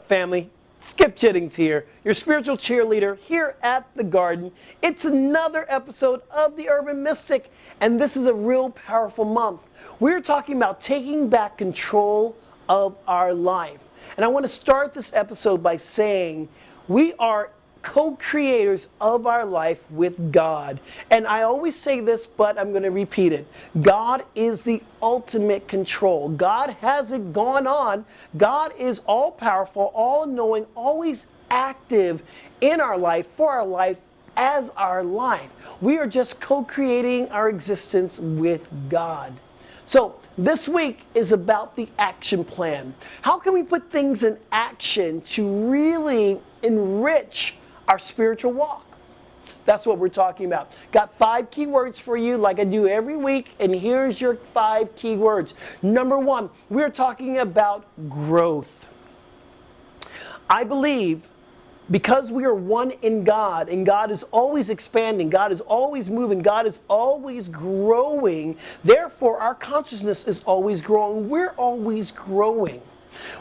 up, family? Skip Jennings here, your spiritual cheerleader here at the Garden. It's another episode of The Urban Mystic, and this is a real powerful month. We're talking about taking back control of our life. And I want to start this episode by saying we are co-creators of our life with God. And I always say this, but I'm going to repeat it. God is the ultimate control. God hasn't gone on. God is all-powerful, all-knowing, always active in our life, for our life, as our life. We are just co-creating our existence with God. So this week is about the action plan. How can we put things in action to really enrich our spiritual walk? That's what we're talking about. Got 5 key words for you like I do every week, and here's your 5 key words. Number 1, we're talking about growth. I believe because we are one in God, and God is always expanding, God is always moving, God is always growing, therefore our consciousness is always growing. We're always growing.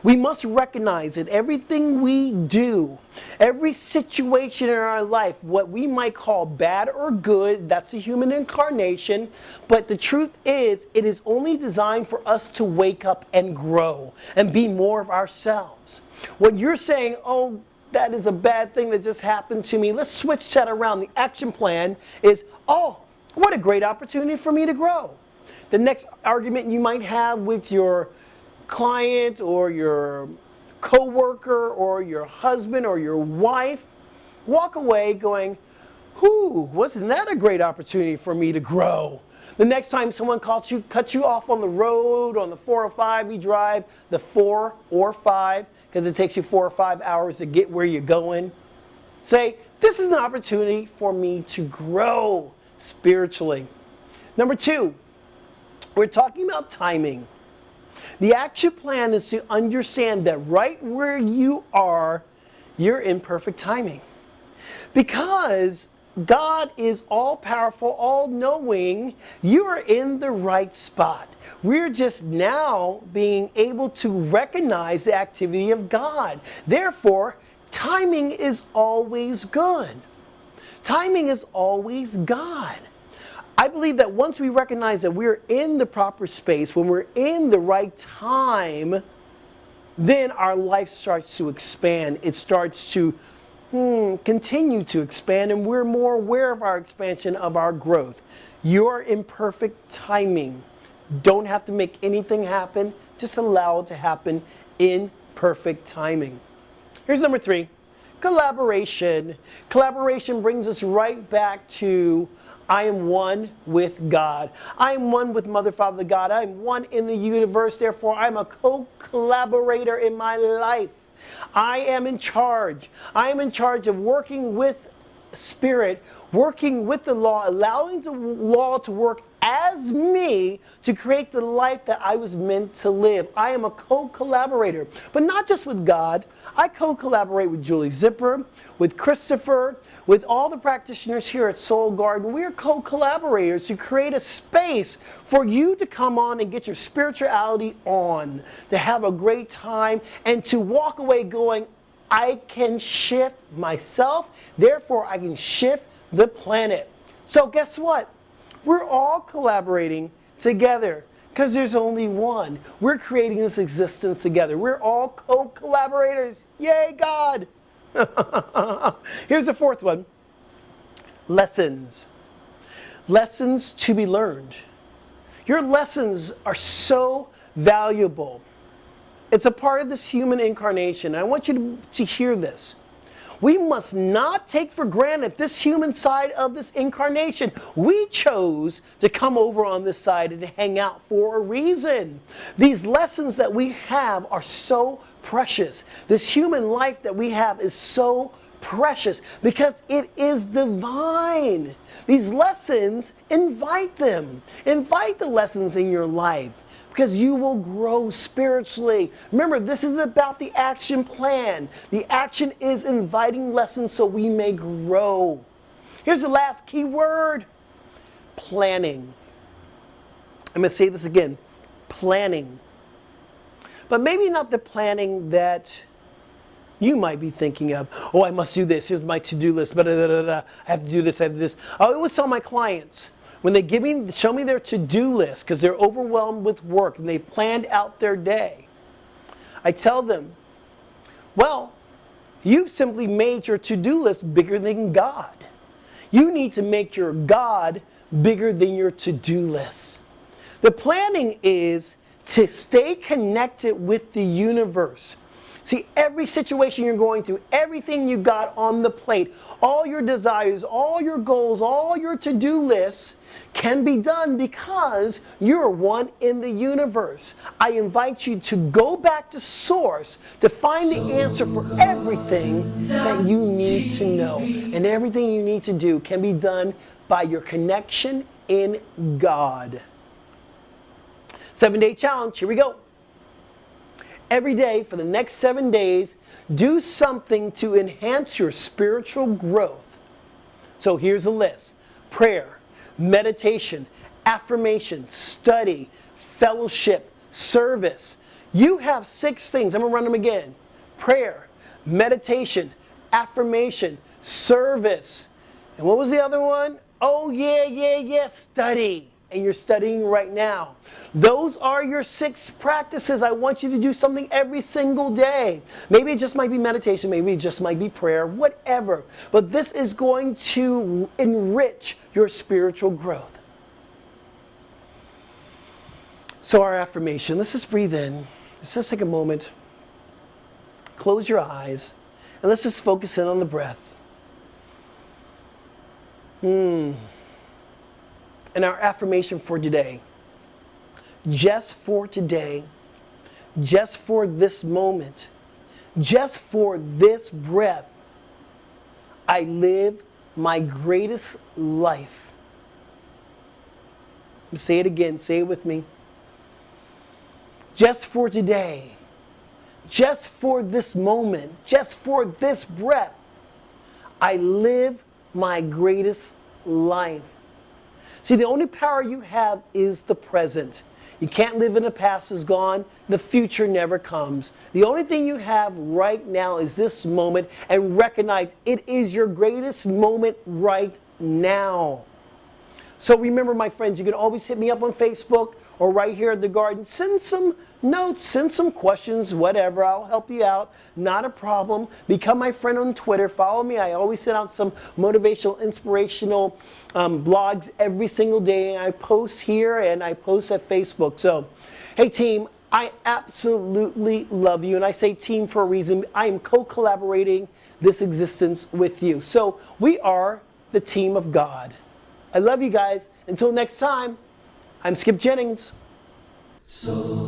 We must recognize that everything we do, every situation in our life, what we might call bad or good, that's a human incarnation. But the truth is, it is only designed for us to wake up and grow and be more of ourselves. When you're saying, oh, that is a bad thing that just happened to me, let's switch that around. The action plan is, oh, what a great opportunity for me to grow. The next argument you might have with your client or your coworker or your husband or your wife, walk away going, wasn't that a great opportunity for me to grow? The next time someone cuts you off on the road, on the 405, we drive the 4 or 5 because it takes you 4 or 5 hours to get where you're going. Say, this is an opportunity for me to grow spiritually. Number 2, we're talking about timing. The action plan is to understand that right where you are, you're in perfect timing. Because God is all-powerful, all-knowing, you are in the right spot. We're just now being able to recognize the activity of God. Therefore, timing is always good. Timing is always God. I believe that once we recognize that we're in the proper space, when we're in the right time, then our life starts to expand. It starts to continue to expand, and we're more aware of our expansion, of our growth. You're in perfect timing. Don't have to make anything happen. Just allow it to happen in perfect timing. Here's number 3, collaboration. Collaboration brings us right back to I am one with God. I am one with Mother, Father, God. I am one in the universe. Therefore, I'm a co-collaborator in my life. I am in charge. I am in charge of working with Spirit, working with the law, allowing the law to work as me to create the life that I was meant to live. I am a co-collaborator, but not just with God. I co-collaborate with Julie Zipper, with Christopher, with all the practitioners here at Soul Garden. We are co-collaborators to create a space for you to come on and get your spirituality on, to have a great time, and to walk away going, I can shift myself, therefore I can shift the planet. So guess what? We're all collaborating together because there's only one. We're creating this existence together. We're all co-collaborators. Yay, God! Here's the 4th one. Lessons. Lessons to be learned. Your lessons are so valuable. It's a part of this human incarnation. I want you to hear this. We must not take for granted this human side of this incarnation. We chose to come over on this side and hang out for a reason. These lessons that we have are so precious. This human life that we have is so precious because it is divine. These lessons, invite them. Invite the lessons in your life, because you will grow spiritually. Remember, this is about the action plan. The action is inviting lessons so we may grow. Here's the last key word: planning. I'm going to say this again: planning. But maybe not the planning that you might be thinking of, oh, I must do this. Here's my to-do list. Blah, blah, blah, blah. I have to do this, I have to do this. I always tell my clients, when they show me their to-do list, because they're overwhelmed with work and they've planned out their day, I tell them, well, you've simply made your to-do list bigger than God. You need to make your God bigger than your to-do list. The planning is to stay connected with the universe. See, every situation you're going through, everything you got on the plate, all your desires, all your goals, all your to-do lists can be done because you're one in the universe. I invite you to go back to source to find the answer for everything that you need to know. And everything you need to do can be done by your connection in God. 7-day challenge, here we go. Every day for the next 7 days, do something to enhance your spiritual growth. So here's a list: prayer, meditation, affirmation, study, fellowship, service. You have 6 things. I'm going to run them again: prayer, meditation, affirmation, service. And what was the other one? Oh, yeah, study. And you're studying right now. Those are your 6 practices. I want you to do something every single day. Maybe it just might be meditation. Maybe it just might be prayer, whatever. But this is going to enrich your spiritual growth. So our affirmation, let's just breathe in. Let's just take a moment. Close your eyes. And let's just focus in on the breath. And our affirmation for today, just for today, just for this moment, just for this breath, I live my greatest life. Say it again, say it with me. Just for today, just for this moment, just for this breath, I live my greatest life. See, the only power you have is the present. You can't live in the past is gone. The future never comes. The only thing you have right now is this moment, and recognize it is your greatest moment right now. So remember, my friends, you can always hit me up on Facebook or right here at the garden. Send some notes, send some questions, whatever. I'll help you out. Not a problem. Become my friend on Twitter. Follow me. I always send out some motivational, inspirational blogs every single day. I post here and I post at Facebook. So, hey team, I absolutely love you. And I say team for a reason. I am co-collaborating this existence with you. So we are the team of God. I love you guys. Until next time, I'm Skip Jennings. So